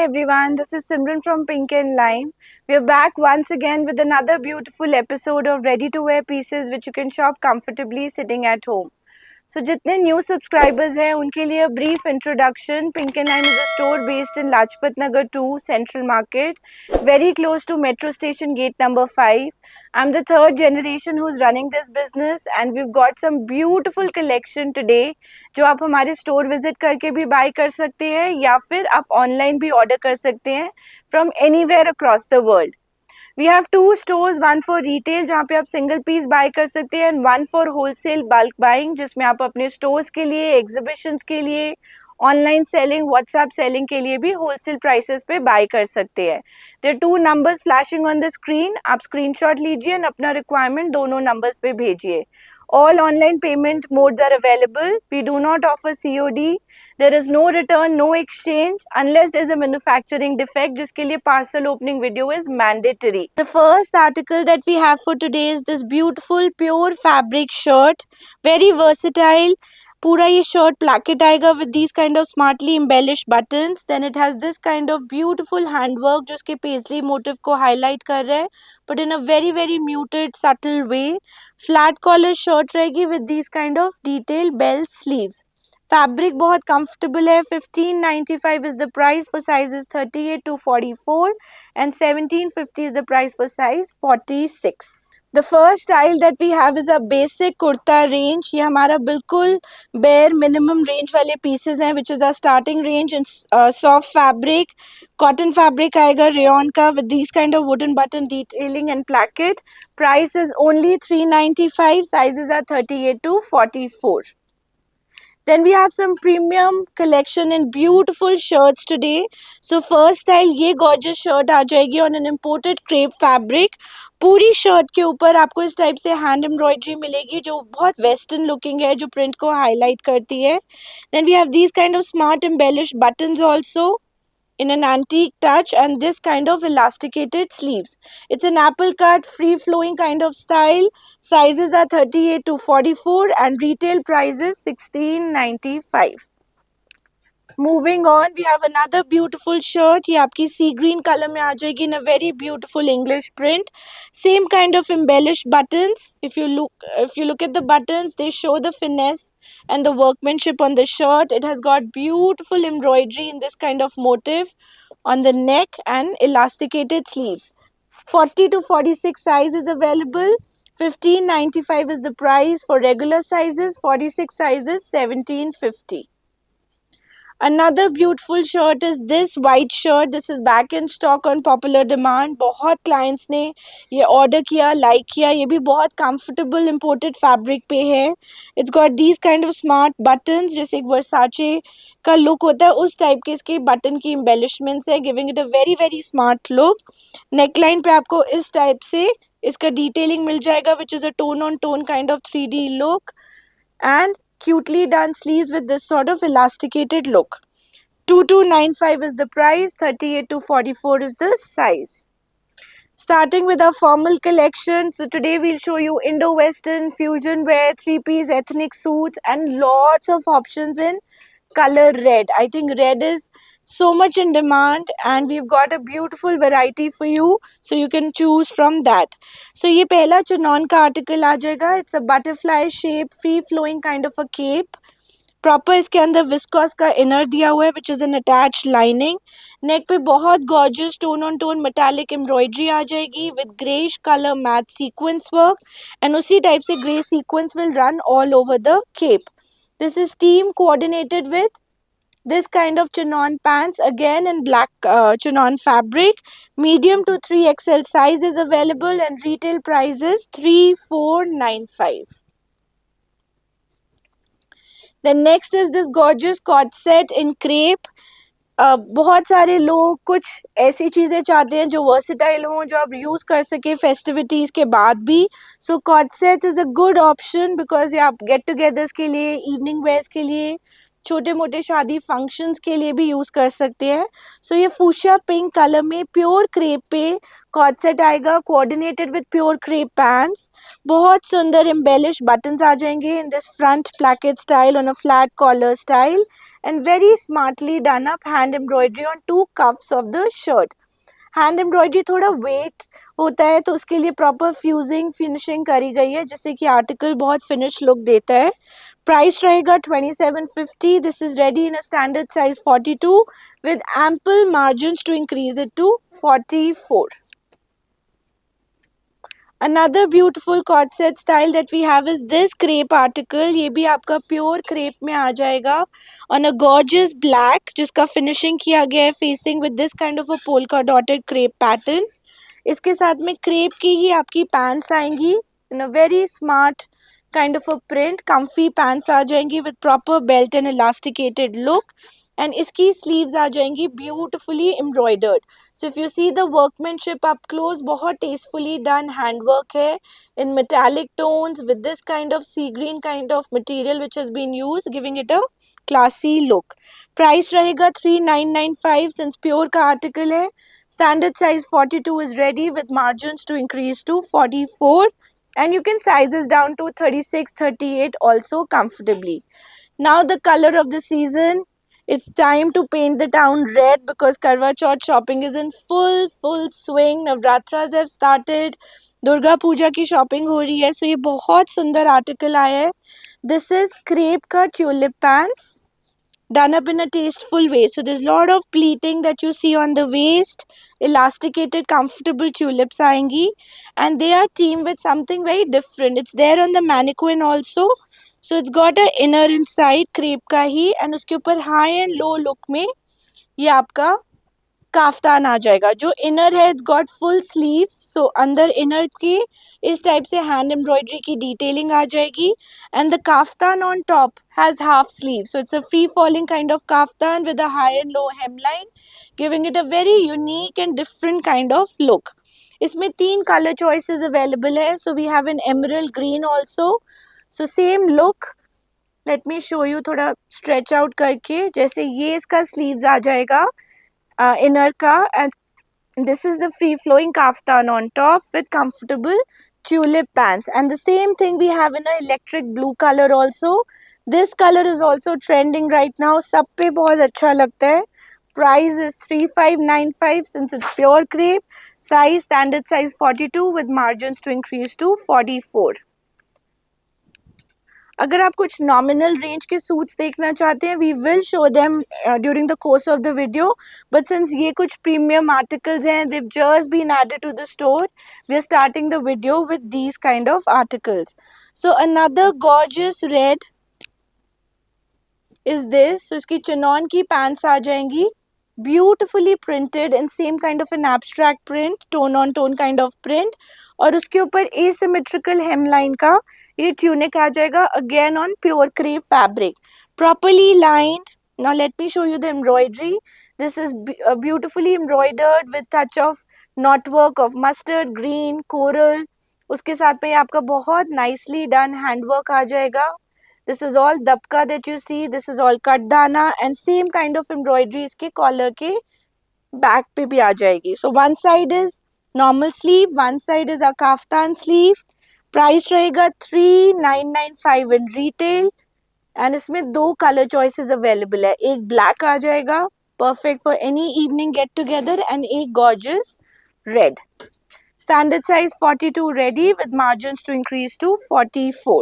everyone, this is Simran from Pink and Lime. We are back once again with another beautiful episode of ready to wear pieces which you can shop comfortably sitting at home. So जितने new subscribers हैं उनके लिए brief introduction. Pink and lime is a store based in Lajpat Nagar 2 central market, very close to metro station gate number 5. I'm the third generation who's running this business and we've got some beautiful collection today जो आप हमारे store visit करके भी bye कर सकते हैं या फिर आप ऑनलाइन भी ऑर्डर कर सकते हैं from anywhere across the world. We have two stores, one for retail जहाँ पे आप सिंगल पीस बाय कर सकते हैं and one for wholesale bulk buying जिसमें आप अपने स्टोर्स के लिए, एग्जीबिशंस के लिए, ऑनलाइन सेलिंग, व्हाट्सएप सेलिंग के लिए भी होलसेल प्राइसेस पे बाय कर सकते हैं. There two numbers flashing on the screen. आप स्क्रीनशॉट लीजिए और अपना रिक्वायरमेंट दोनों नंबर्स पे भेजिए. All online payment modes are available. We do not offer COD. There is no return, no exchange unless there is a manufacturing defect जिसके लिए parcel opening video is mandatory. The first article that we have for today is this beautiful pure fabric shirt. Very versatile. पूरा ये shirt placket आएगा with these kind of smartly embellished buttons. Then it has this kind of beautiful handwork जो इसके paisley motif को highlight कर रहा है but in a very very muted subtle way. Flat collar shirt रहेगी with these kind of detail bell sleeves. Fabric बहुत comfortable है. 1595 is the price for sizes 38 to 44 and 1750 is the price for size 46. The first style that we have is a basic kurta range. ये हमारा बिल्कुल bare minimum range वाले pieces हैं which is our starting range in soft fabric. Cotton fabric आएगा rayon का with these kind of wooden button detailing and placket. Price is only 395. Sizes are 38 to 44. Then we have some premium collection in beautiful shirts today. So first style ये gorgeous shirt आ जाएगी on an imported crepe fabric. पूरी shirt के ऊपर आपको इस type से hand embroidery मिलेगी जो बहुत वेस्टर्न लुकिंग है, जो प्रिंट को हाईलाइट करती है. Then we have these kind of smart embellished buttons also in an antique touch and this kind of elasticated sleeves. It's an apple cut free flowing kind of style. Sizes are 38 to 44 and retail price is 1695. Moving on, we have another beautiful shirt. ये आपकी sea green color में आ जाएगी in a very beautiful English print. Same kind of embellished buttons. If you look at the buttons, they show the finesse and the workmanship on the shirt. It has got beautiful embroidery in this kind of motif on the neck and elasticated sleeves. 40 to 46 size is available. 1595 is the price for regular sizes. 46 sizes 1750. Another beautiful shirt is this white shirt. This is back in stock on popular demand. बहुत clients ने ये order किया, like किया. ये भी बहुत comfortable imported fabric पे है. It's got these kind of smart buttons जैसे एक Versace का look होता है उस type के इसके button की embellishments है, giving it a very very smart look. Neckline पे आपको इस type से इसका detailing मिल जाएगा which is a tone on tone kind of 3D look and cutely done sleeves with this sort of elasticated look. 2295 is the price, 38 to 44 is the size. Starting with our formal collection, so today we'll show you Indo-Western, fusion wear, three-piece ethnic suits and lots of options in color red. I think red is so much in demand and we've got a beautiful variety for you so you can choose from that. So ये पहला chinon का article आ जाएगा. It's a butterfly shape free flowing kind of a cape. Proper इसके अंदर viscose का inner दिया हुआ है which is an attached lining. Neck पे बहुत gorgeous tone on tone metallic embroidery आ जाएगी with greyish colour matte sequence work and उसी टाइप से grey sequence will run all over the cape. This is team coordinated with this kind of chinon pants again in black chinon fabric. Medium to 3XL size is available and retail price is 3495. Then next is this gorgeous cord set in crepe. बहुत सारे लोग कुछ ऐसी चीज़ें चाहते हैं जो versatile हों, जो आप यूज़ कर सके फेस्टिविटीज़ के बाद भी. So co-ord set is a good option because ये आप गेट टुगेदर्स के लिए, इवनिंग वेयर्स के लिए, छोटे मोटे शादी फंक्शंस के लिए भी यूज़ कर सकते हैं. सो ये फूशिया पिंक कलर में प्योर क्रेप पे कॉर्ड सेट आएगा, coordinated with pure crepe pants. बहुत सुंदर एम्बेलिश बटन्स आ जाएंगे in this front placket style on a flat collar style, and very smartly done up hand embroidery on two cuffs of the shirt. Hand embroidery थोड़ा wait होता है तो उसके लिए प्रॉपर फ्यूजिंग फिनिशिंग करी गई है जिससे कि आर्टिकल बहुत फिनिश लुक देता है. प्राइस रहेगा 2750. This is ready in a standard size 42 with ample margins to increase it to 44. Another beautiful cord set style that we have is this crepe article. ये भी आपका प्योर क्रेप में आ जाएगा on a gorgeous black जिसका finishing किया गया है facing with this kind of a polka dotted crepe pattern. इसके साथ में क्रेप की ही आपकी पैंट्स आएंगी in a very smart kind of a print. comfy pants आ जाएंगी with proper belt and elasticated look. And इसकी स्लीव्स आ जाएंगी beautifully embroidered. So if you see the workmanship up close, बहुत टेस्टफुली डन हैंडवर्क है in metallic tones with this kind of sea green kind of material which has been used, giving it a classy look. Price रहेगा 3995 since pure का article है. Standard size 42 is ready with margins to increase to 44, and you can sizes down to 36, 38 also comfortably. Now the color of the season. It's time to paint the town red because Karwa Chauth shopping is in full swing. Navratras have started. Durga Puja की shopping हो रही है. सो ये बहुत सुंदर article आया है. This is crepe का tulip pants done up in a tasteful way. So there's a lot of pleating that you see on the waist, elasticated comfortable tulips आएंगी, and they are teamed with something very different. It's there on the mannequin also. So it's got a inner inside crepe का ही, and उसके ऊपर high and low look में ये आपका kaftan आ जाएगा. जो इनर है it's got full sleeves. So अंदर इनर की इस टाइप से हैंड एम्ब्रॉयडरी की डिटेलिंग आ जाएगी, and the kaftan on top has half sleeve. So it's a free falling kind of kaftan with a high and low hemline, giving it a very unique and different kind of look. इसमें 3 colour choices available है. So we have an emerald green also. So same look. Let me show you थोड़ा stretch out करके. जैसे ये इसका sleeves आ जाएगा inner ka, and this is the free flowing kaftan on top with comfortable tulip pants, and the same thing we have in a electric blue color also. This color is also trending right now. सब पे बहुत अच्छा लगता है. Price is 3595 since it's pure crepe. Size standard size 42 with margins to increase to 44. अगर आप कुछ nominal range के सूट्स देखना चाहते हैं, we will show them during the course of the video, but since ये कुछ प्रीमियम आर्टिकल्स हैं, they've just been added to the store, we are starting the video with these kind of articles. So another gorgeous red is this. So इसकी chinon की pants आ जाएंगी beautifully printed in same kind of an abstract print, tone on tone kind of print, और उसके ऊपर asymmetrical hemline का ये tunic आ जाएगा again on pure crepe fabric, properly lined. Now let me show you the embroidery. This is beautifully embroidered with touch of not work of mustard green coral. उसके साथ में आपका बहुत नाइसली डन हैंडवर्क आ जाएगा. This is all dabka that you see. This is all cut dana, and same kind of embroidery इसके collar के back पे भी आ जाएगी. So one side is normal sleeve, one side is a kaftan sleeve. Price रहेगा 3995 in retail, and इसमें 2 color choices available है. एक black आ जाएगा perfect for any evening get together, and एक gorgeous red. Standard size 42 ready with margins to increase to 44.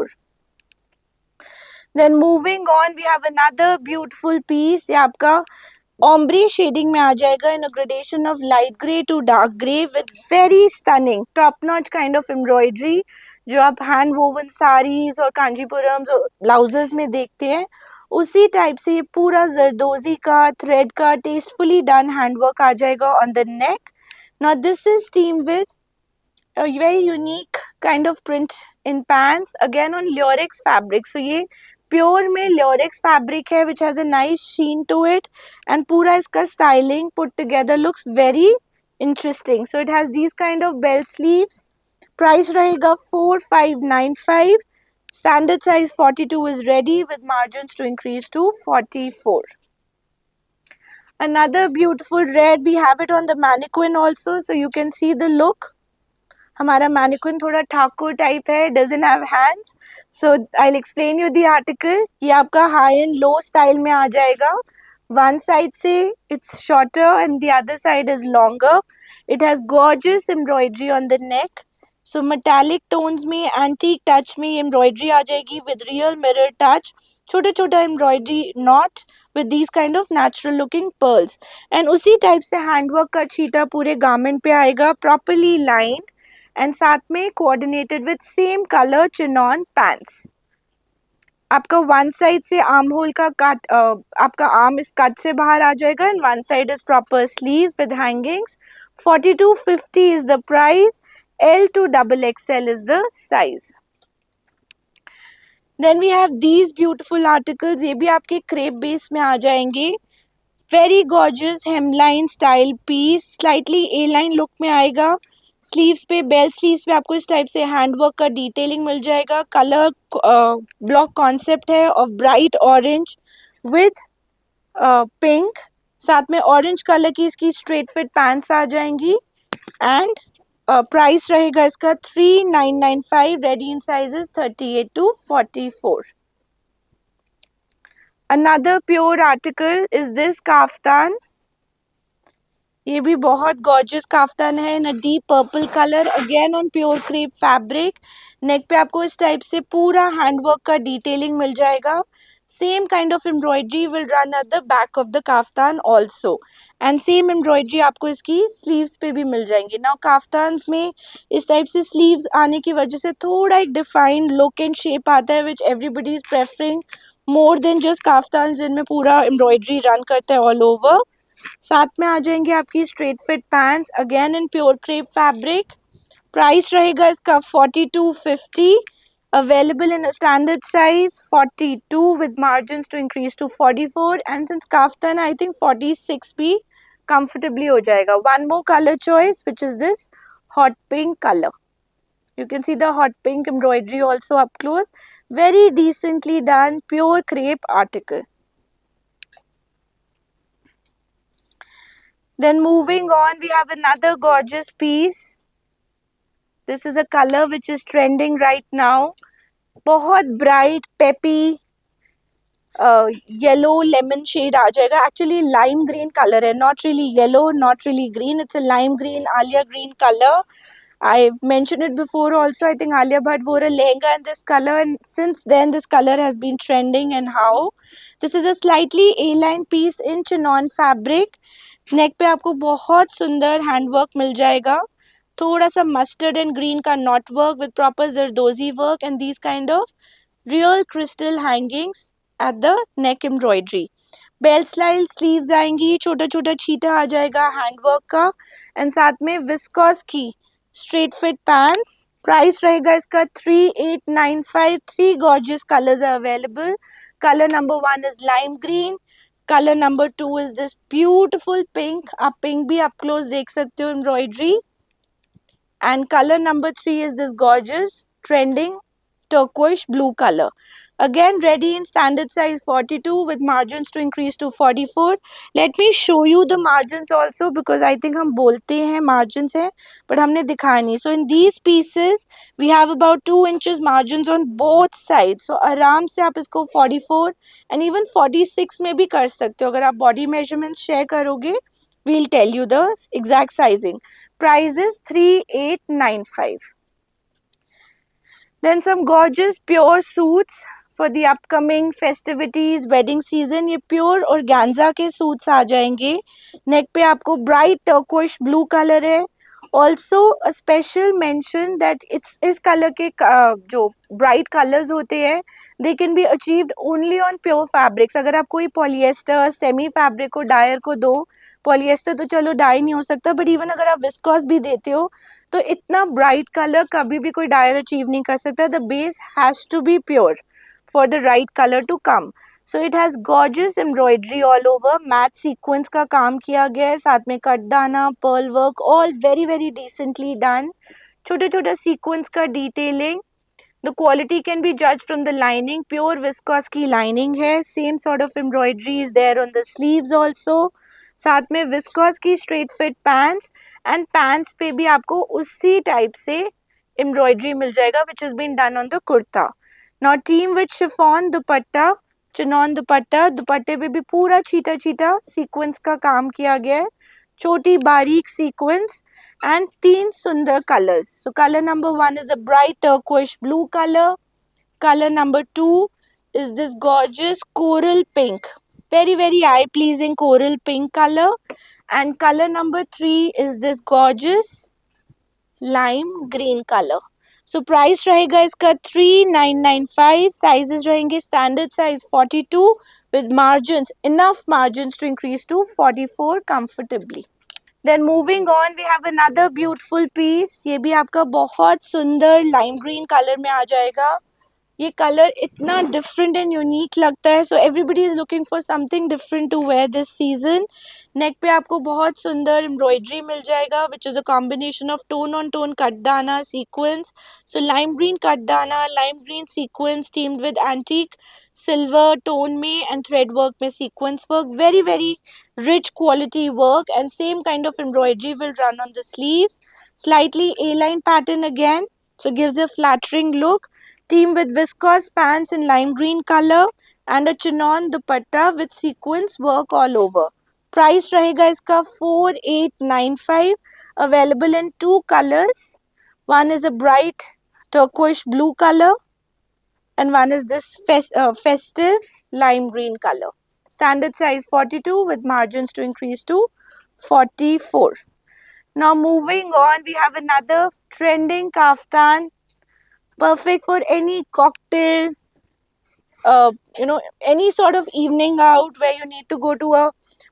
Then moving on, we have another beautiful piece. ये आपका ombre shading में आ जाएगा in a gradation of light grey to dark grey with very stunning top notch kind of embroidery जो आप hand woven sarees और Kanchipuram blouses में देखते हैं, उसी टाइप से ये पूरा जरदोजी का थ्रेड का टेस्टफुली डन हैंडवर्क आ जाएगा on the neck. Now this is teamed with a very unique kind of print in pants again on Lurex fabric. So ये प्योर में Lurex fabric है which has a nice sheen to it, and पूरा इसका styling put together looks very interesting. So it has these kind of bell sleeves. Price रहेगा 4595. Standard size 42 is ready with margins to increase to 44. Another beautiful red, we have it on the mannequin also, so you can see the look. हमारा mannequin थोड़ा Thakur type है, doesn't have hands, so I will explain you the article. ये आपका high and low style में आ जाएगा. One side से it's shorter and the other side is longer. It has gorgeous embroidery on the neck. So metallic tones में, antique touch में embroidery आ जाएगी विद रियल मिरर टच. छोटा छोटा embroidery not with these kind of natural looking pearls, and उसी type से handwork का छीटा पूरे गारमेंट पे आएगा, प्रॉपरली लाइंड एंड साथ में coordinated with same colour chinon pants. आपका वन साइड से आर्म होल का कट, आपका आर्म इस कट से बाहर आ जाएगा and one side is proper sleeves with hangings. 4250 is the price. L to XXL is the size. Then we have these beautiful articles. ये भी आपके क्रेप बेस में आ जाएंगे. Very gorgeous hemline style piece, slightly A line look में आएगा. Sleeves पे, bell sleeves पे आपको इस टाइप से हैंडवर्क का डिटेलिंग मिल जाएगा. कलर ब्लॉक कॉन्सेप्ट है of bright orange with pink. साथ में ऑरेंज कलर की इसकी स्ट्रेट फिट पैंट्स आ जाएंगी एंड प्राइस रहेगा इसका 3995. Ready in sizes 38 to 44. Another pure article is this kaftan. ये भी बहुत गॉर्जियस काफ्तान है in a deep purple colour, again on pure crepe fabric. Neck पे आपको इस टाइप से पूरा हैंडवर्क का डिटेलिंग मिल जाएगा. Same kind of embroidery will run at the back of the kaftan also, and same embroidery आपको इसकी स्लीव्स पे भी मिल जाएंगी. नाउ काफ्तान्स में इस टाइप से स्लीव्स आने की वजह से थोड़ा एक डिफाइंड लुक एंड शेप आता है which everybody is preferring more than just kaftan जिनमें पूरा एम्ब्रॉयडरी रन करता है ऑल ओवर. साथ में आ जाएंगे आपकी straight fit pants, again in pure crepe fabric. Price रहेगा इसका 4250. Available in standard size 42 with margin to increase to 44, and since kaftan I think 46 भी कंफर्टेबली हो जाएगा. One more colour choice which is this hot pink colour. You can see the hot pink embroidery also up close. Very decently done, pure crepe article. Then moving on, we have another gorgeous piece. This is a color which is trending right now. बहुत bright, peppy, yellow lemon shade आ जाएगा. Actually lime green color है, not really yellow, not really green. It's a lime green, Alia green color. I've mentioned it before also. I think Alia Bhatt wore a lehenga in this color, and since then this color has been trending. And how? This is a slightly A-line piece in chinon fabric. नेक पे आपको बहुत सुंदर handwork मिल जाएगा. थोड़ा सा mustard and green का knot work with proper zardozi work and these kind of real crystal hangings at the neck embroidery. Bell style sleeves आएंगी, छोटा छोटा छीटा आ जाएगा हैंडवर्क का, एंड साथ में विस्कॉस की स्ट्रेट फिट पैंट्स. प्राइस रहेगा इसका 3895. 3 gorgeous colors are available. Color number 1 is lime green. Color number 2 is this beautiful pink. आप pink भी up close देख सकते हो embroidery. And color number 3 is this gorgeous trending turquoise blue color. Again ready in standard size 42 with margins to increase to 44. Let me show you the margins also, because I think हम बोलते हैं margins है but हमने दिखाया नहीं. So in these pieces we have about 2 inches margins on both sides. So आराम से आप इसको 44 and even 46 में भी कर सकते हो. अगर आप body measurements share करोगे, we'll tell you the exact sizing. Price is 3895. Then some gorgeous pure suits for the upcoming festivities, wedding season. ये pure organza के suits आ जाएंगे. नेक पे आपको bright turquoise blue color है. Also a special mention that इस color के जो bright colors होते हैं, they can be achieved only on pure fabrics. अगर आप कोई polyester semi fabric को dyer को दो, polyester तो चलो dye नहीं हो सकता, but even अगर आप viscose भी देते हो तो इतना ब्राइट कलर कभी भी कोई डायर अचीव नहीं कर सकता. The base has to be pure for the right colour to come. So it has gorgeous embroidery all over. Matte sequence का काम किया गया है, साथ में cut dana, pearl work, all very very decently done. छोटे छोटे सीक्वेंस का detailing, The quality can be judged from the lining. Pure viscose की lining है. Same sort of embroidery is there on the sleeves also. साथ में viscose की straight fit pants and pants पे भी आपको उसी type से embroidery मिल जाएगा which has been done on the kurta. Now team with chiffon dupatta, chinon दुपट्टा, दुपट्टे पे भी पूरा चीटा चीटा सीक्वेंस का काम किया गया है, छोटी बारीक सीक्वेंस and तीन सुंदर colors. So color number 1 is a bright turquoise blue color. Color number 2 is this gorgeous coral pink. Very very eye pleasing coral pink color. And color number 3 is this gorgeous lime green color. So price रहेगा इसका 3995. Sizes रहेंगे standard size 42 with margins, enough margins to increase to 44 comfortably. Then moving on, we have another beautiful piece. ये भी आपका बहुत सुंदर lime green color में आ जाएगा. ये कलर इतना डिफरेंट एंड यूनिक लगता है, so everybody is looking for something different to wear this season. Neck पे आपको बहुत सुंदर एम्ब्रॉयडरी मिल जाएगा which is a combination of tone on tone katdana sequence. So lime green katdana, lime green sequence teamed with antique silver tone में and thread work में sequence work. Very very rich quality work and same kind of embroidery will run on the sleeves. Slightly A-line pattern again, so gives a flattering look. Team with viscose pants in lime green color and a chinon dupatta with sequins work all over. Price रहेगा इसका 4895. Available in two colors. One is a bright turquoise blue color and one is this festive lime green color. Standard size 42 with margins to increase to 44. Now moving on, we have another trending kaftan, perfect for any cocktail, any sort of evening out where you need to go to a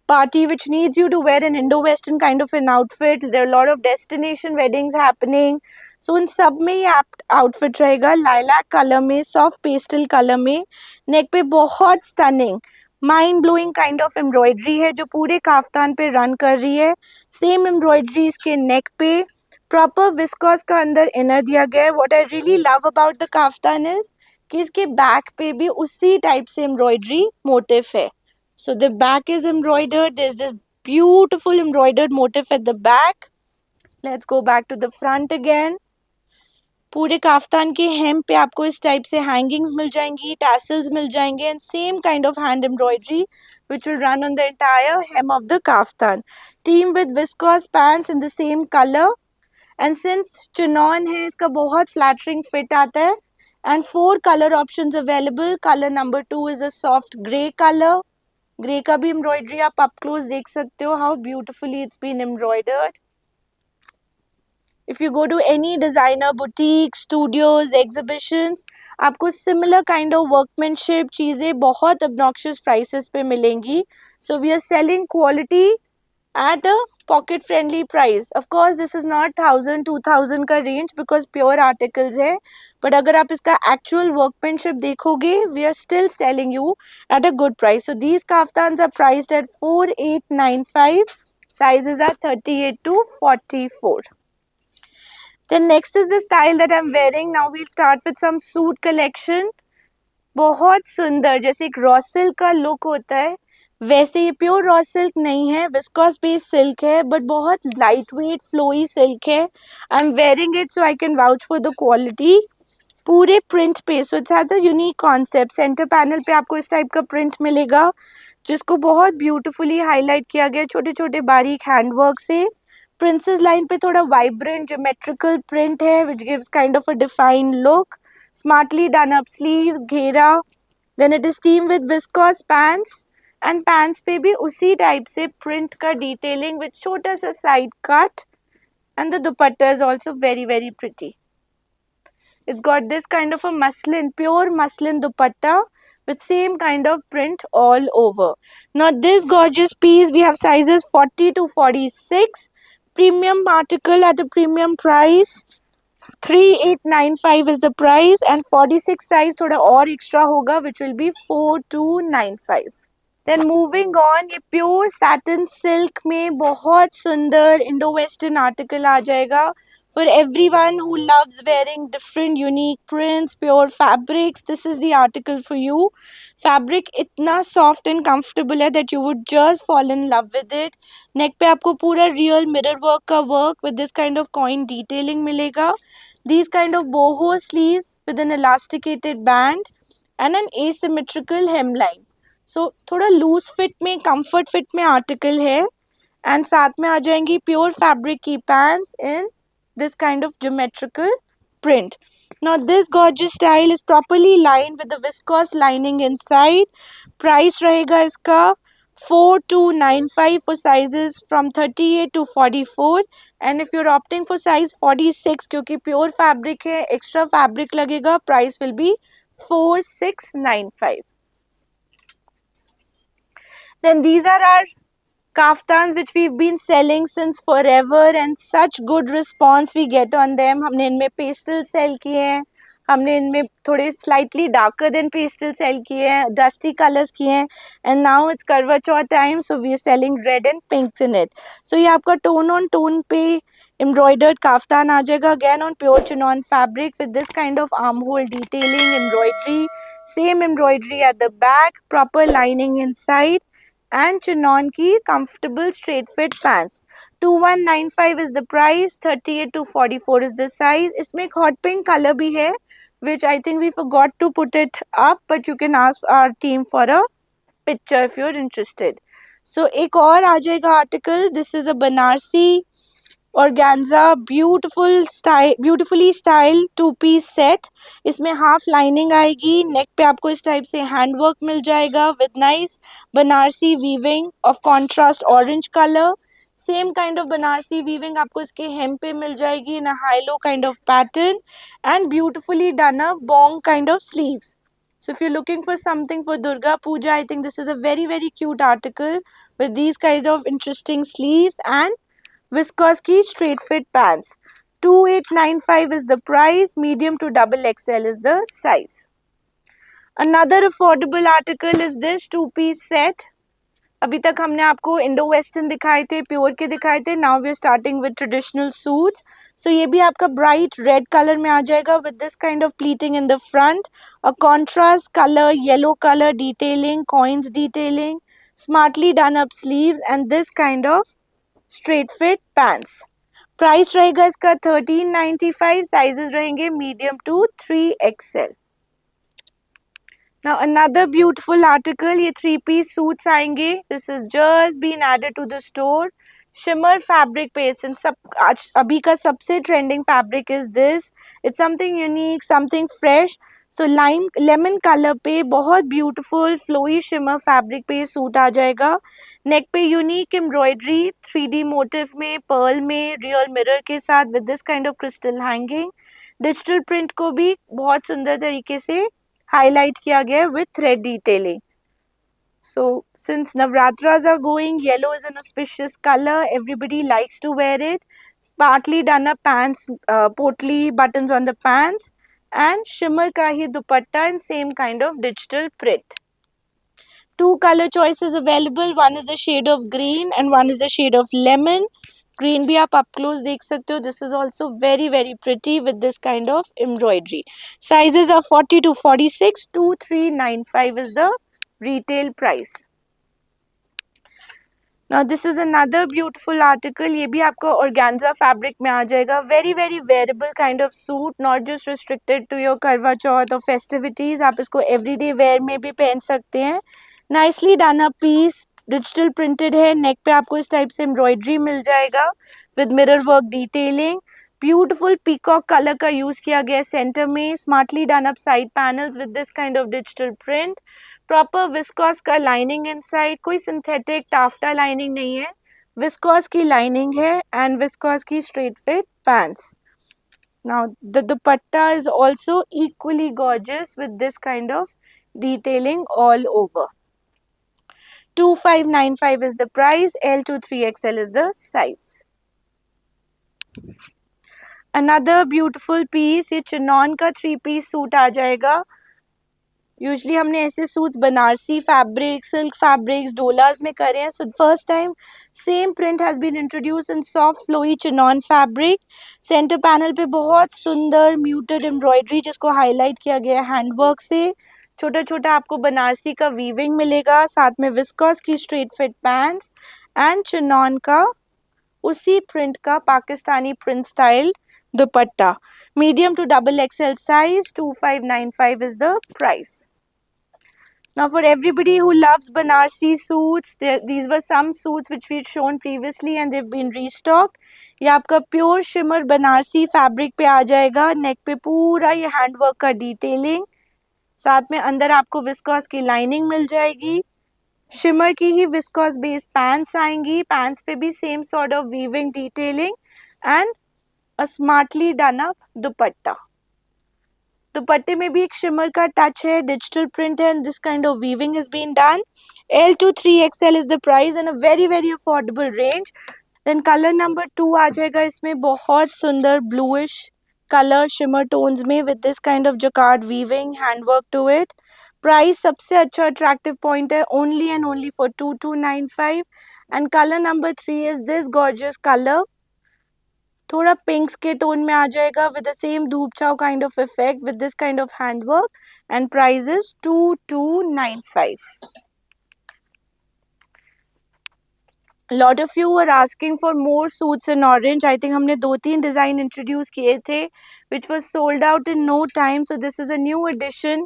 party which needs you to wear an Indo-Western kind of an outfit. There are a lot of destination weddings happening. So in सब में ये outfit रहेगा lilac color में, soft pastel color में, neck पे बहुत stunning mind blowing kind of embroidery है जो पूरे काफ्तान पे रन कर रही है. सेम एम्ब्रॉयडरी इसके नेक पे, प्रॉपर विस्कॉस का अंदर इनर दिया गया है. What I really love about the kaftan is कि इसके बैक पे भी उसी टाइप से एम्ब्रॉयडरी मोटिव है. So the back is embroidered, there is this beautiful embroidered motif at the back. Let's go back to the front again. पूरे kaftan के hem पे आपको इस टाइप से हैंगिंग्स मिल जाएंगी, टैसल्स मिल जाएंगे and same kind of hand embroidery which will run on the entire hem of the kaftan. Team with viscose pants in the same color and since chinon है इसका बहुत flattering fit आता है and 4 color options available. Color number 2 is a soft grey color. Grey का भी embroidery आप up close देख सकते हो how beautifully it's been embroidered. If you go to any designer boutique, studios, exhibitions, आपको similar kind of workmanship चीज़ें बहुत obnoxious prices पे मिलेंगी. So we are selling quality at a pocket friendly price. Of course this is not 1000-2000 का range because pure articles है. But अगर आप इसका actual workmanship देखोगे, we are still selling you at a good price. So these kaftans are priced at 4895. Sizes are 38 to 44. Then next is the style that I'm wearing. Now we'll start with some suit collection. बहुत सुंदर, जैसे एक raw silk का look होता है वैसे ये pure raw silk नहीं है, विस्कॉस बेस्ड सिल्क है बट बहुत लाइट वेट फ्लोई सिल्क है. I am wearing it so I can vouch for the quality. पूरे प्रिंट पे, so it's has a unique concept. Centre panel पे आपको इस टाइप का प्रिंट मिलेगा जिसको बहुत ब्यूटीफुली हाईलाइट किया गया छोटे छोटे बारीक हैंडवर्क से. प्रिंसेस लाइन पे थोड़ा वाइब्रेंट ज्योमेट्रिकल प्रिंट है which gives kind of a defined look. Smartly done up sleeves, घेरा. Then it is team with viscose pants and pants पे भी उसी टाइप से प्रिंट का डिटेलिंग विद छोटा सा side cut and the dupatta is also very very pretty. It's got this kind of a muslin, pure muslin dupatta with same kind of print all over. Now this gorgeous piece we have sizes 40 to 46. Premium article at a premium price. 3895 is the price and 46 size थोड़ा और extra होगा which will be 4295. Then moving on, ये pure satin silk में बहुत सुंदर Indo western article आ जाएगा for everyone who loves wearing different unique prints, pure fabrics. This is the article for you. Fabric इतना सॉफ्ट एंड कंफर्टेबल है that you would just fall in love with it. Neck पे आपको पूरा real mirror work का work with this kind of coin detailing मिलेगा. These kind of boho sleeves with an elasticated band and an asymmetrical hemline. सो थोड़ा loose fit में, comfort fit में article है. And साथ में आ जाएंगी प्योर फैब्रिक की pants in this kind of geometrical print. Now this gorgeous style is properly lined with the viscose lining inside. Price रहेगा इसका 4295 for sizes from 38 to 44, and if you're opting for size 46 क्योंकि pure fabric है, extra fabric लगेगा, price will be 4695. Then these are our kaftans which we've been selling since forever and such good response we get on them. हमने इनमें pastel सेल किए हैं, हमने इनमें थोड़े स्लाइटली डार्कर देन पेस्टल सेल किए हैं, डस्टी कलर्स किए हैं, and now it's Karva Chauth time so we are selling red and pinks in it. So ये आपका टोन ऑन टोन पे एम्ब्रॉयडर्ड काफ्तान आ जाएगा, again on pure chinon fabric with this kind of arm hole detailing embroidery, same embroidery at the back, proper lining inside, and chinon ki comfortable straight fit pants. 2195 is the price, 38 to 44 is the size. इसमें एक hot pink color भी है which I think we forgot to put it up, but you can ask our team for a picture if you're interested. So एक और आ जाएगा article. This is a Banarsi organza beautifully style 2 piece set. इसमें half lining आएगी, neck पे आपको इस type से handwork मिल जाएगा with nice Banarasi weaving of contrast orange colour. Same kind of Banarasi weaving आपको इसके हेम पे मिल जाएगी in a high low kind of pattern and beautifully done a bong kind of sleeves. So if you're looking for something for Durga Puja, I think this is a very cute article with these kind of interesting sleeves and viscose की straight fit pants. 2895 is the price, medium to double XL is the size. Another affordable article is this 2 piece set. अभी तक हमने आपको Indo western दिखाए थे, pure के दिखाए थे. Now we are starting with traditional suits. So ये भी आपका ब्राइट रेड कलर में आ जाएगा with this kind of pleating in the front, a contrast colour yellow colour detailing, coins detailing, smartly done up sleeves and this kind of straight fit pants. Price रहेगा इसका 1395. Sizes रहेंगे medium to 3XL. Now another beautiful article, ये 3 piece suits आएंगे. This is just been added to the store. Shimmer fabric पे सब आज अभी का सबसे trending fabric is this. It's something unique, something fresh. So lime lemon colour पे बहुत ब्यूटीफुल फ्लोई शिमर फैब्रिक पे ये सूट आ जाएगा. नेक पे यूनिक एम्ब्रॉयडरी 3D मोटिव में, पर्ल में, रियल मिरर के साथ with this kind of crystal hanging. Digital print को भी बहुत सुंदर तरीके से हाईलाइट किया गया है with thread detailing. So since Navratras are going, yellow is an auspicious color. Everybody likes to wear it. Partly done up pants, potly buttons on the pants, and shimmer ka hi dupatta in same kind of digital print. 2 color choices available. One is the shade of green and one is the shade of lemon. Green भी आप up close देख सकते हो. This is also very pretty with this kind of embroidery. Sizes are 40 to 46. 2395 is the retail price. Now this is another beautiful article. ये भी आपको organza fabric में आ जाएगा. Very wearable kind of suit, not just restricted to your करवा चौथ or festivities. आप इसको everyday wear में भी पहन सकते हैं. Nicely done up piece, digital printed है. नेक पे आपको इस टाइप से एम्ब्रॉयडरी मिल जाएगा with mirror work detailing. Beautiful peacock colour का यूज किया गया सेंटर में. Smartly done up side panels with this kind of digital print. Proper viscous का लाइनिंग इनसाइड, कोई सिंथेटिक टाफ्टा लाइनिंग नहीं है, विस्कॉस की लाइनिंग है एंड विस्कॉस की straight fit pants. Now the dupatta is also equally gorgeous with this kind of detailing all over. 2595 is the price. L to 3XL is the size. Another beautiful piece, ये chinon का 3 piece suit आ जाएगा. Usually हमने ऐसे suits Banarasi fabric, silk fabrics, डोलास में करे हैं. So first time same print has been introduce in soft flowy chinon fabric. Centre panel पे बहुत सुंदर म्यूटेड एम्ब्रॉयडरी जिसको हाईलाइट किया गया है हैंडवर्क से. छोटा छोटा आपको बनारसी का वीविंग मिलेगा, साथ में विस्कॉस की straight fit pants and chinon का उसी प्रिंट का Pakistani print style dupatta. Medium to double XL size, 2595 is the price. Now for everybody who loves Banarsi suits, these were some suits which we've shown previously and they've been restocked. ये आपका pure shimmer Banarasi fabric पे आ जाएगा. Neck पे पूरा ये handwork का detailing, साथ में अंदर आपको विस्कॉस की लाइनिंग मिल जाएगी. शिमर की ही विस्कॉस बेस पैंट्स आएंगी. पैंट्स पे भी same sort of weaving detailing and a smartly done up dupatta. दुपट्टे में भी एक शिमर का टच है, डिजिटल प्रिंट है and this kind of weaving is been done. L to 3XL is the price and a very very affordable range. Then colour number 2 आ जाएगा इसमें, बहुत सुंदर ब्लूइश कलर शिमर टोन्स में with this kind of jacquard weaving handwork to it. Price सबसे अच्छा attractive point है, only and only for 2295. And colour number 3 is this gorgeous colour, थोड़ा पिंक्स के टोन में आ जाएगा विद द सेम धूप छाव kind of effect with this kind of handwork and price is 2295. Lot of you are asking for more suits in orange. I think हमने 2-3 design introduce किए थे which was sold out in no time. So this is a new edition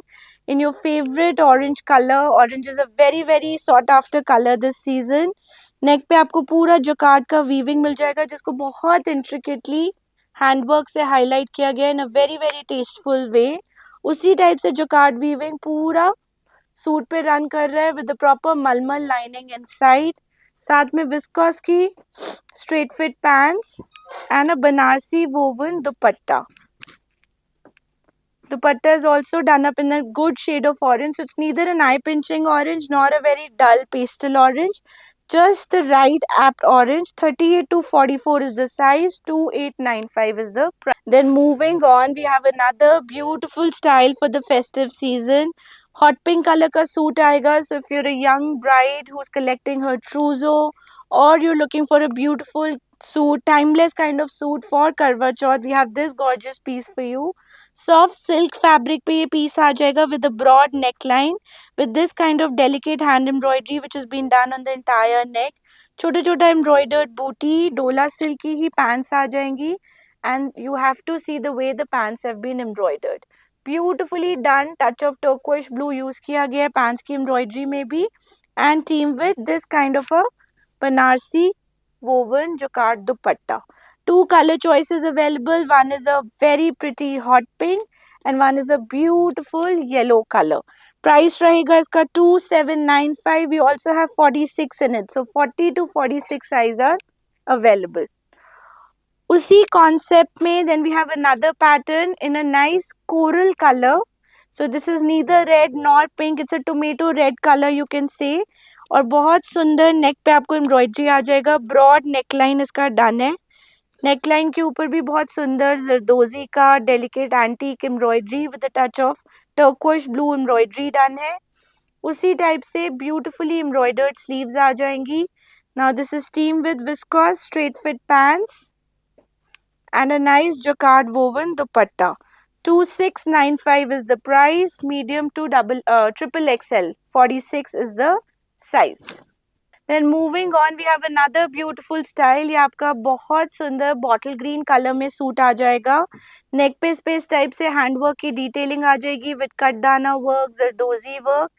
in your favorite orange color. Orange is a very very sought after color this season. नेक पे आपको पूरा jacquard का weaving मिल जाएगा जिसको बहुत intricately handwork से highlight किया गया इन अ वेरी वेरी टेस्टफुल वे. उसी टाइप से जकार्ड वीविंग पूरा सूट पे रन कर रहा है विद द प्रॉपर मलमल लाइनिंग इनसाइड, साथ में विस्कॉस की straight fit pants and a Banarasi woven dupatta. Dupatta is also done up in a good shade of orange. So it's neither an eye-pinching orange nor a very dull pastel orange. Just the right apt orange. 38 to 44 is the size. 2895 is the price. Then moving on, we have another beautiful style for the festive season. Hot pink color का suit आएगा. So if you're a young bride who's collecting her trousseau or you're looking for a beautiful suit, timeless kind of suit for Karwa Chauth, we have this gorgeous piece for you. Soft silk fabric पे ये piece आ जाएगा with a broad neck line with this kind of delicate hand embroidery which is been done on the entire neck. छोटे छोटा embroidered बूटी, डोला silk की ही pants आ जाएंगी and you have to see the way the pants have been embroidered. Beautifully done, touch of turquoise blue use किया गया है पैंट्स की एम्ब्रॉयडरी में भी and team with this kind of a Banarasi woven jacquard dupatta. Two color choices available. One is a very pretty hot pink and one is a beautiful yellow color. Price रहेगा इसका 2795. We also have 46 in it. So 40 to 46 size are available. उसी concept में then we have another pattern in a nice coral color. So this is neither red nor pink. It's a tomato red color you can say. और बहुत सुंदर नेक पे आपको embroidery आ जाएगा. Broad neckline इसका done है. नेकलाइन के ऊपर भी बहुत सुंदर जरदोजी का delicate antique embroidery with the touch of turquoise blue embroidery done है. उसी टाइप से ब्यूटिफुली एम्ब्रॉयडर्ड स्लीव्स आ जाएंगी. Now this is team with viscous straight fit pants and a nice jacquard woven dupatta. 2695 is the price. Medium to triple XL. 46 is the size. Then moving on, we have another beautiful style. ये आपका बहुत सुंदर bottle green colour में suit आ जाएगा. Neck पे space type से handwork की डिटेलिंग आ जाएगी with katdana work, zardozi work,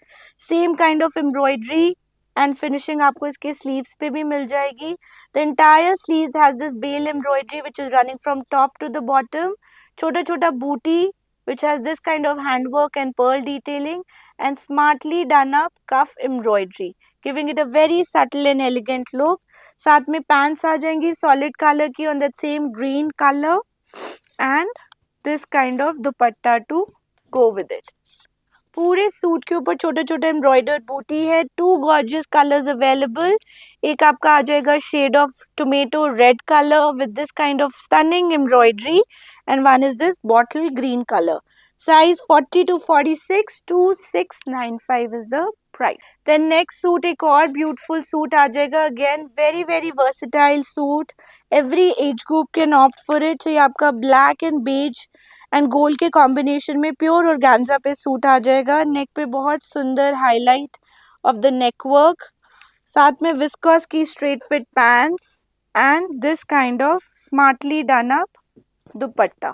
same kind of embroidery and finishing आपको इसके स्लीव्स पे भी मिल जाएगी. The entire sleeves has this bell embroidery which is running from top to the bottom. छोटा छोटा बूटी which has this kind of handwork and pearl detailing and smartly done up cuff embroidery, giving it a very subtle and elegant look. साथ में pants आ जाएंगी solid color की on that same green color and this kind of dupatta to go with it. पूरे suit के ऊपर छोटे छोटे embroidered बूटी है। 2 गॉर्जियस कलर्स अवेलेबल। एक आपका आ जाएगा shade of tomato red colour with this kind of stunning embroidery, and one is this bottle green colour. Size 40 to 46, 2695 is the price. Then next suit एक और ब्यूटीफुल सूट आ जाएगा। Again very very versatile suit, every age group can opt for it. तो ये आपका black and beige and gold के combination में pure organza पे सूट आ जाएगा। नेक पे बहुत सुंदर highlight of the neck work, साथ में विस्कॉस की straight fit pants and this kind of smartly done up dupatta.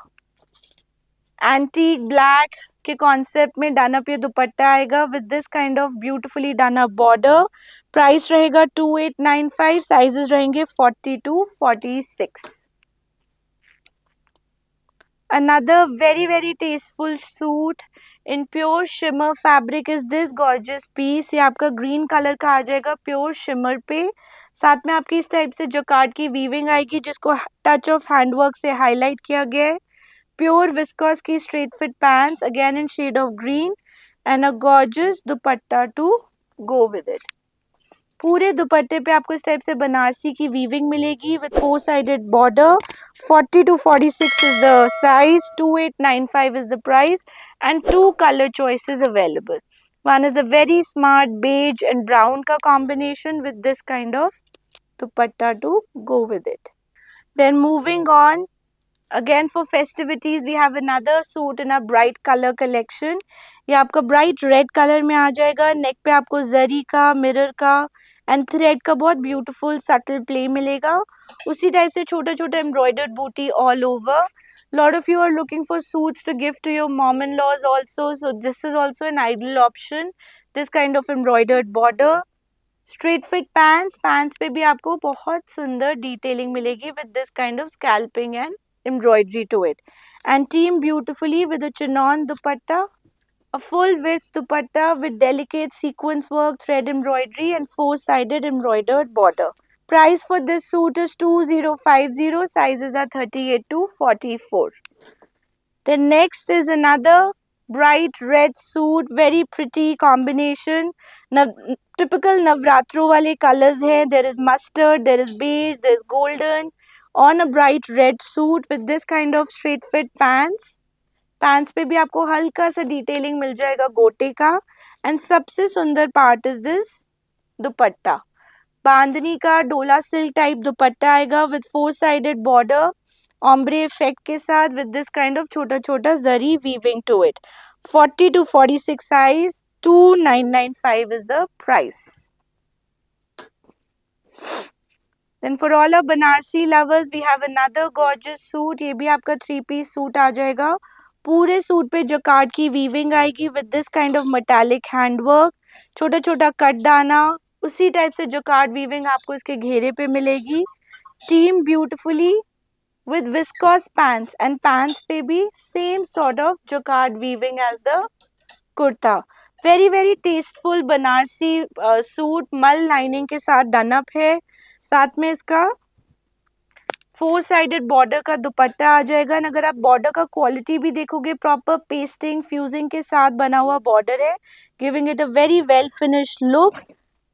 Antique black के कॉन्सेप्ट में डन अप ये दुपट्टा आएगा with this kind of beautifully done up border. Price रहेगा 2895, sizes रहेंगे 40 to 46। Another very very tasteful suit in pure shimmer fabric is this gorgeous piece। ये आपका green colour का आ जाएगा प्योर शिमर पे, साथ में आपकी इस टाइप से जकार्ड की वीविंग आएगी जिसको टच ऑफ हैंडवर्क से हाईलाइट किया गया है। प्योर विस्कॉस की straight fit pants again in shade of green and a gorgeous dupatta to go with it. पूरे दुपट्टे पे आपको इस टाइप से बनारसी की वीविंग मिलेगी with 4 sided border. 40 to 46 is the size, 2895 is the price, and 2 color choices available. One is a very smart beige and brown ka combination with this kind of dupatta to go with it. Then moving on, again for festivities we have another suit in a bright color collection। ये आपका bright red colour में आ जाएगा। Neck पे आपको जरी का, mirror का and thread का बहुत ब्यूटीफुल सटल प्ले मिलेगा। उसी टाइप से छोटे छोटे embroidered buti all over. Lot of you are looking for suits to gift to your mom in laws also, so this is also an ideal option. This kind of embroidered border, straight fit pants, pants पे भी आपको बहुत सुंदर detailing मिलेगी with this kind of scalloping and embroidery to it, and team beautifully with a chinon dupatta, a full width dupatta with delicate sequence work, thread embroidery and 4-sided embroidered border. Price for this suit is 2050, sizes are 38 to 44. The next is another bright red suit, very pretty combination, typical navratro wale colors hai। There is mustard, there is beige, there is golden on a bright red suit with this kind of straight fit pants। Pants पे भी आपको हल्का सा detailing मिल जाएगा गोटे का, and सबसे सुंदर part is this dupatta. Bandhani का डोला सिल्क टाइप दुपट्टा आएगा विद 4-साइडेड बॉर्डर, ऑम्ब्रे इफेक्ट के साथ विद दिस काइंड ऑफ छोटा छोटा zari weaving to it. 40 to 46 size, 2995 is the price। Then for all our Banarsi lovers we have another gorgeous suit। ये भी आपका 3-piece सूट आ जाएगा। पूरे सूट पे जकार्ड की वीविंग आएगी with this kind of metallic handwork, छोटा छोटा कट दाना, उसी टाइप से जकार्ड वीविंग आपको इसके घेरे पे मिलेगी। Team beautifully with viscose pants, and pants पे भी same sort of jacquard weaving as the kurta। very very tasteful Banarasi suit मल लाइनिंग के साथ डन अप है, साथ में इसका 4-साइडेड बॉर्डर का दुपट्टा आ जाएगा। एंड अगर आप बॉर्डर का क्वालिटी भी देखोगे, प्रॉपर पेस्टिंग फ्यूजिंग के साथ बना हुआ बॉर्डर है, giving it a very well finished look.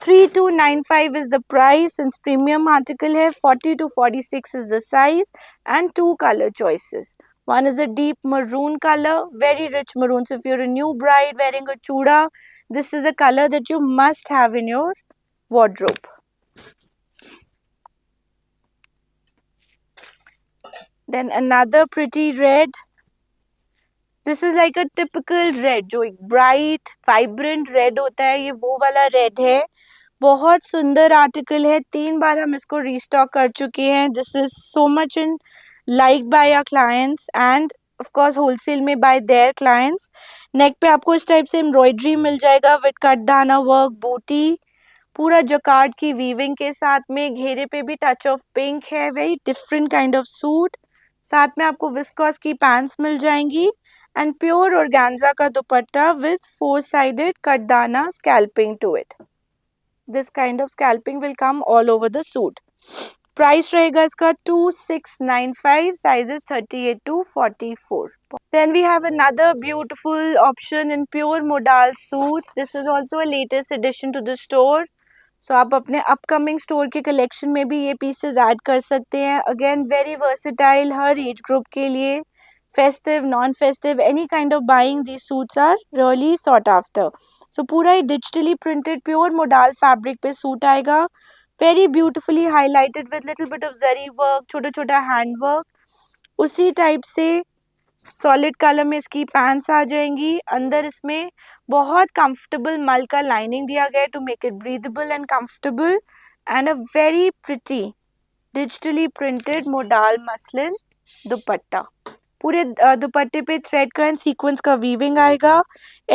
3295 is the price since premium article है। 40 to 46 is the size and 2 color choices। One is a deep maroon color, very rich maroon, so if you're a new bride wearing a chuda, this is a color that you must have in your wardrobe। Then another pretty red, this is like a typical red, जो एक bright vibrant red होता है, ये वो वाला red है। बहुत सुंदर आर्टिकल है, 3 बार हम इसको रीस्टॉक कर चुके हैं। This is so much in like by our clients and of course wholesale में बाय देयर क्लाइंट्स। नेक पे आपको इस टाइप से एम्ब्रॉयडरी मिल जाएगा विद कट दाना वर्क, बूटी, पूरा जकार्ड की वीविंग के साथ में, घेरे पे भी टच ऑफ पिंक है। Very different kind of suit, साथ में आपको विस्कॉस की पैंट्स मिल जाएंगी एंड प्योर ऑर्गेन्जा का dupatta with four sided cut dana scalloping to it. This kind of scalping will come all over the suit। Price रहेगा इसका 2695, sizes 38 to 44। Then we have another beautiful option in pure modal suits. This is also a latest addition to the store. So आप अपने upcoming store के collection में भी ये pieces add कर सकते हैं. अगेन वेरी वर्सेटाइल, हर एज ग्रुप के लिए. Festive, non festive, any kind of buying, these suits are really sought after. So पूरा ही digitally printed pure modal fabric पे सूट आएगा. Very beautifully highlighted with little bit of zari work, छोटा छोटा hand work. उसी type से solid colour में इसकी पैंट्स आ जाएंगी. अंदर इसमें बहुत कंफर्टेबल मल का लाइनिंग दिया गया है to make it breathable and comfortable. And a very pretty digitally printed modal muslin dupatta. पूरे दुपट्टे पे थ्रेड का एंड सीक्वेंस का वीविंग आएगा.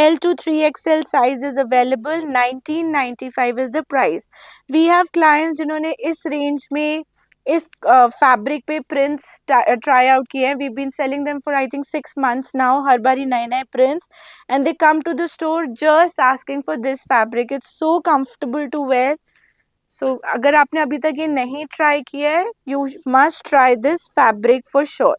L to 3XL size is available. 1995 is the price. We have clients जिन्होंने इस रेंज में इस फैब्रिक पे प्रिंट्स ट्राई आउट किए हैं. We been selling them for I think 6 months now. हर बारी नए नए prints and they come to the store just asking for this fabric. It's so comfortable to wear. So अगर आपने अभी तक ये नहीं ट्राई किया है, you must try this fabric for sure.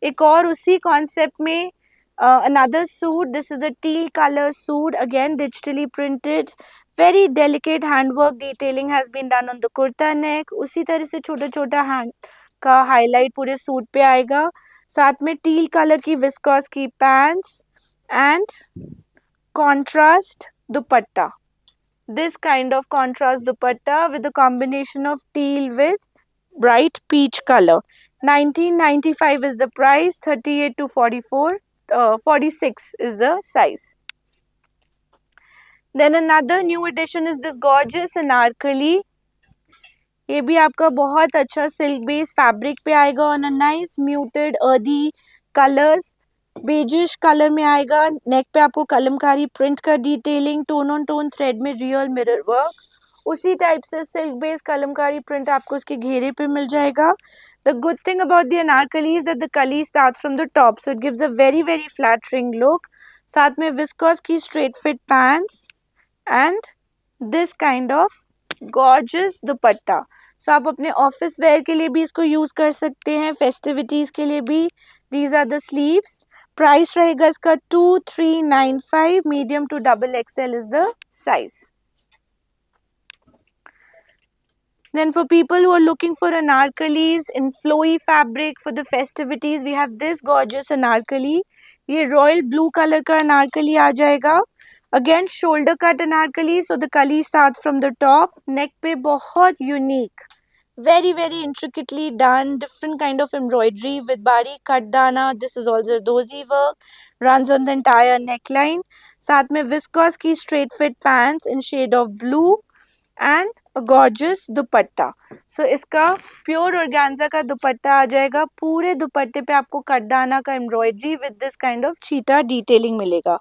एक और उसी कॉन्सेप्ट में another suit. This is a teal color suit, again digitally printed. Very delicate handwork detailing has been done on the kurta neck. उसी तरह से छोटा छोटा हैंड का हाईलाइट पूरे सूट पे आएगा. साथ में टील कलर की विस्कॉस की pants and contrast dupatta. This kind of contrast dupatta with a combination of teal with bright peach color. 1995 is the price. 38 to 44, 46 is the size. Then another new addition is this gorgeous anarkali. ये भी आपका बहुत अच्छा silk base fabric पे आएगा on a nice muted earthy colours. Beigish colour में आएगा. Neck पे आपको कलमकारी प्रिंट का detailing, tone on tone thread में रियल मिरर वर्क. उसी टाइप से सिल्क बेस कलमकारी प्रिंट आपको उसके घेरे पे मिल जाएगा. The good thing about the anarkali is that the kali starts from the top, so it gives a very very flattering look. साथ में विस्कॉस की straight fit pants and this kind of gorgeous dupatta. So आप अपने ऑफिस वेयर के लिए भी इसको use कर सकते हैं, फेस्टिविटीज के लिए भी. These are the sleeves. Price रहेगा इसका 2395. Medium to XXL is the size. Then for people who are looking for anarkalis in flowy fabric for the festivities, we have this gorgeous anarkali. ये royal blue colour का अनारकली आ जाएगा. Again shoulder cut Anarkali, so the kali starts from the top. नेक पे बहुत unique, very very intricately done, different kind of embroidery with bari cut dana. This is also dozy work, runs on the entire neckline. साथ में viscose की straight fit pants in shade of blue and a gorgeous दुपट्टा. सो इसका pure organza का दुपट्टा आ जाएगा. पूरे दुपट्टे पे आपको कटदाना का embroidery with this kind of cheetah detailing मिलेगा.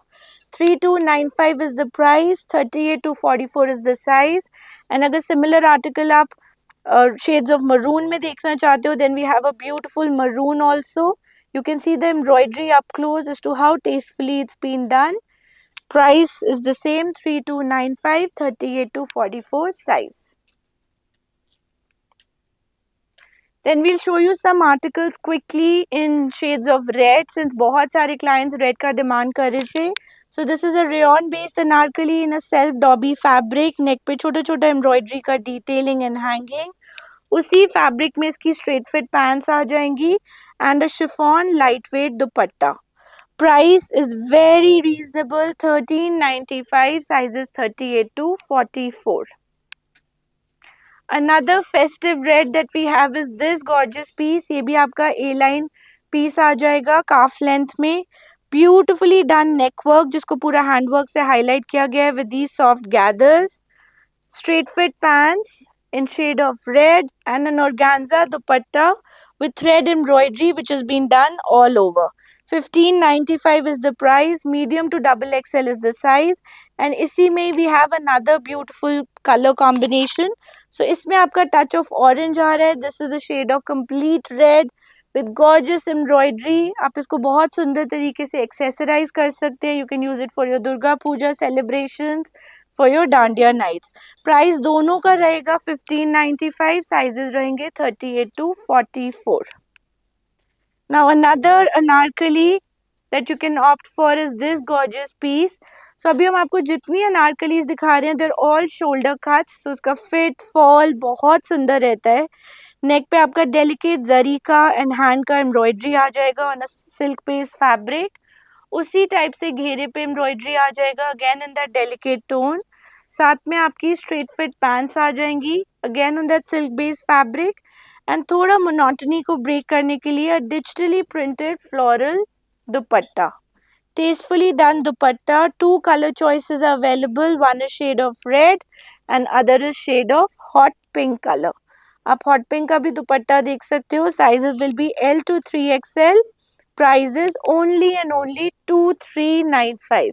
3295 is the price. 38 to 44 is the size. And अगर सिमिलर आर्टिकल आप shades of maroon में देखना चाहते हो, then we have a beautiful maroon also. You can see the embroidery up close as to how tastefully it's been done. Price is the same, 3295, 38 to 44 size. Then we'll show you some articles quickly in shades of red, since बहुत सारे clients red का demand कर रहे थे. So this is a rayon based anarkali in a self dobby fabric. Neck पे छोटा छोटा embroidery का detailing and hanging. उसी fabric में इसकी straight fit pants आ जाएंगी and a chiffon lightweight dupatta. Price is very reasonable, 1395, sizes 38 to 44. Another festive red that we have is this gorgeous piece. ये भी आपका A-line piece आ जाएगा calf length में. Beautifully done neck work जिसको पूरा hand work से highlight किया गया है with these soft gathers. Straight fit pants in shade of red and an organza dupatta with thread embroidery which has been done all over. 1595 is the price. Medium to XXL is the size. And इसी में we have another beautiful color combination. So इसमें आपका touch of orange आ रहा है. This is a shade of complete red with gorgeous embroidery. आप इसको बहुत सुंदर तरीके से accessorize कर सकते हैं. You can use it for your Durga Puja celebrations, for your Dandiya nights. Price दोनों का रहेगा 1595. Sizes रहेंगे 38 to 44. Now another anarkali that you can opt for is this gorgeous piece. So अभी हम आपको जितनी अनारकलीज दिखा रहे हैं they're all shoulder cuts. So उसका fit fall बहुत सुंदर रहता है. नेक पे आपका डेलिकेट जरी का एंड हैंड का एम्ब्रॉयडरी आ जाएगा on a silk based fabric. उसी टाइप से घेरे पे एम्ब्रॉयडरी आ जाएगा again in that delicate tone. साथ में आपकी स्ट्रेट फिट पैंट्स आ जाएंगी again on that silk based fabric. And थोड़ा मोनोटनी को ब्रेक करने के लिए digitally printed floral dupatta. Tastefully done dupatta. 2 color choices are available. One is shade of red and other is shade of hot pink color. आप hot pink का भी दुपट्टा देख सकते हो. Sizes will be L to 3XL. Prices only and only 2395.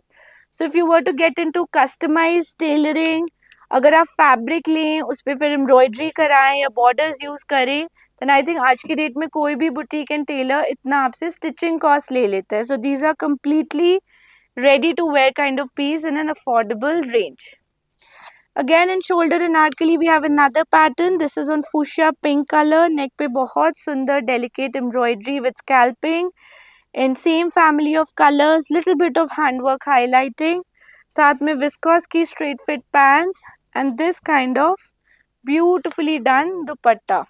So if you were to get into customized tailoring, अगर आप fabric लें उस पर फिर एम्ब्रॉयडरी कराएं या बॉर्डर्स यूज करें then I think आज की डेट में कोई भी बुटीक एंड टेलर इतना आपसे स्टिचिंग कॉस्ट ले लेता है. So these are completely ready to wear kind of piece in an affordable range. Again in shoulder anarkali we have another pattern. This is on fuchsia pink color. Neck पे बहुत सुंदर delicate embroidery with scalping. In same family of colors, little bit of handwork highlighting. साथ में viscose की straight fit pants and this kind of beautifully done दुपट्टा.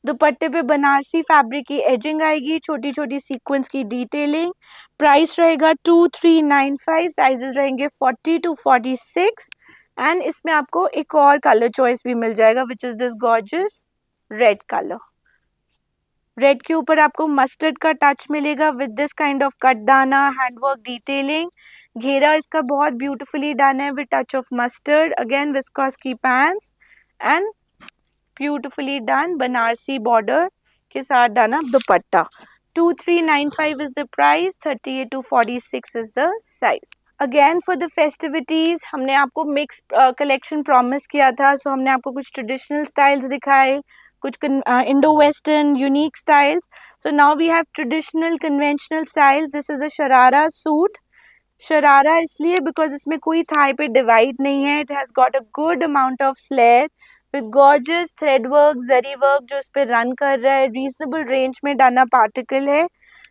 दुपट्टे पे Banarasi fabric की ageing आएगी, छोटी छोटी सीक्वेंस की डिटेलिंग. प्राइस रहेगा 2395. साइजेस रहेंगे 40 to 46 एंड इसमें आपको एक और कलर चॉइस भी मिल जाएगा which is this gorgeous red colour. Red के ऊपर आपको मस्टर्ड का टच मिलेगा with this kind of katdana handwork detailing. घेरा इसका बहुत ब्यूटिफुली डन है with touch of mustard. Again viscose की pants and beautifully done Banarasi border के साथ done up dupatta. 2395 is the price. 38 to 46 is the size. Again for the festivities हमने आपको mix collection promise किया था. सो हमने आपको कुछ ट्रेडिशनल स्टाइल्स दिखाए, कुछ Indo western unique styles. So now we have traditional conventional styles. This is a sharara suit. Sharara इसलिए बिकॉज इसमें कोई थाई पे डिवाइड नहीं है. It has got a good amount of flare with gorgeous thread work, zari work जो इस पे run कर रहा है. रीजनेबल रेंज में डाना पार्टिकल है.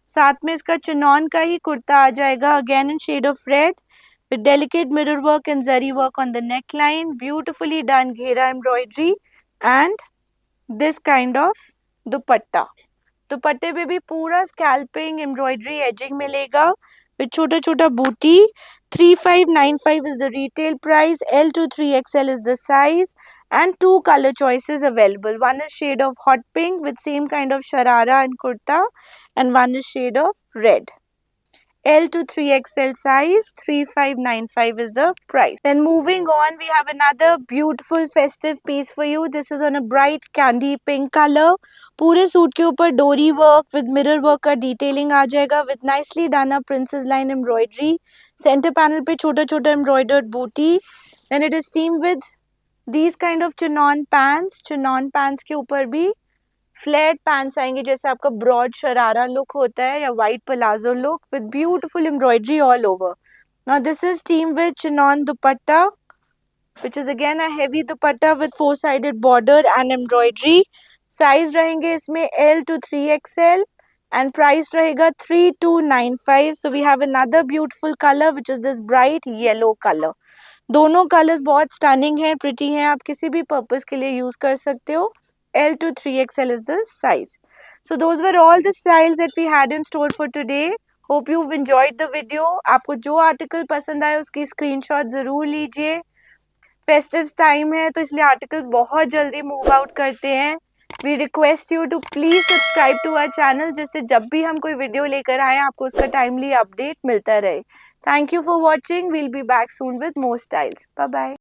साथ में इसका चिनॉन का ही कुर्ता आ जाएगा again in shade of red with delicate mirror work and zari work on the neckline, beautifully done घेरा embroidery and this kind of दुपट्टा. दुपट्टे पे भी पूरा स्कैल्पिंग एम्ब्रॉयडरी एजिंग मिलेगा विद छोटा छोटा बूटी. 3595 is the retail price. L to 3XL is the size and 2 color choices available. One is shade of hot pink with same kind of sharara and kurta and one is shade of red. L to 3XL size. 3595 is the price. Then moving on, we have another beautiful festive piece for you. This is on a bright candy pink color. पूरे suit के ऊपर डोरी work with mirror work का detailing आ जाएगा with nicely done up princess line embroidery. Centre panel पे छोटा छोटा embroidered बूटी. Then it is teamed with these kind of chinon pants. Chinon pants के ऊपर भी फ्लैट पैंट्स आएंगे जैसे आपका ब्रॉड शरारा लुक होता है या white palazzo look with beautiful embroidery all over. Now this is team with chinon dupatta which is again a heavy dupatta with 4 sided border and embroidery. Size रहेंगे इसमें L to 3XL and price रहेगा 3295. So we have another beautiful colour which is this bright yellow colour. दोनों colours बहुत stunning है, pretty हैं, आप किसी भी पर्पस के लिए यूज कर सकते हो. L to 3XL is the size. So those were all the styles that we had in store for today. Hope you've enjoyed the video. आपको जो आर्टिकल पसंद आए उसकी स्क्रीनशॉट ज़रूर लीजिए. फेस्टिव टाइम है तो इसलिए आर्टिकल्स बहुत जल्दी मूव आउट करते हैं. We request you to please subscribe to our channel जिससे जब भी हम कोई वीडियो लेकर आए आपको उसका टाइमली अपडेट मिलता रहे. Thank you for watching. We'll be back soon with more styles. Bye bye.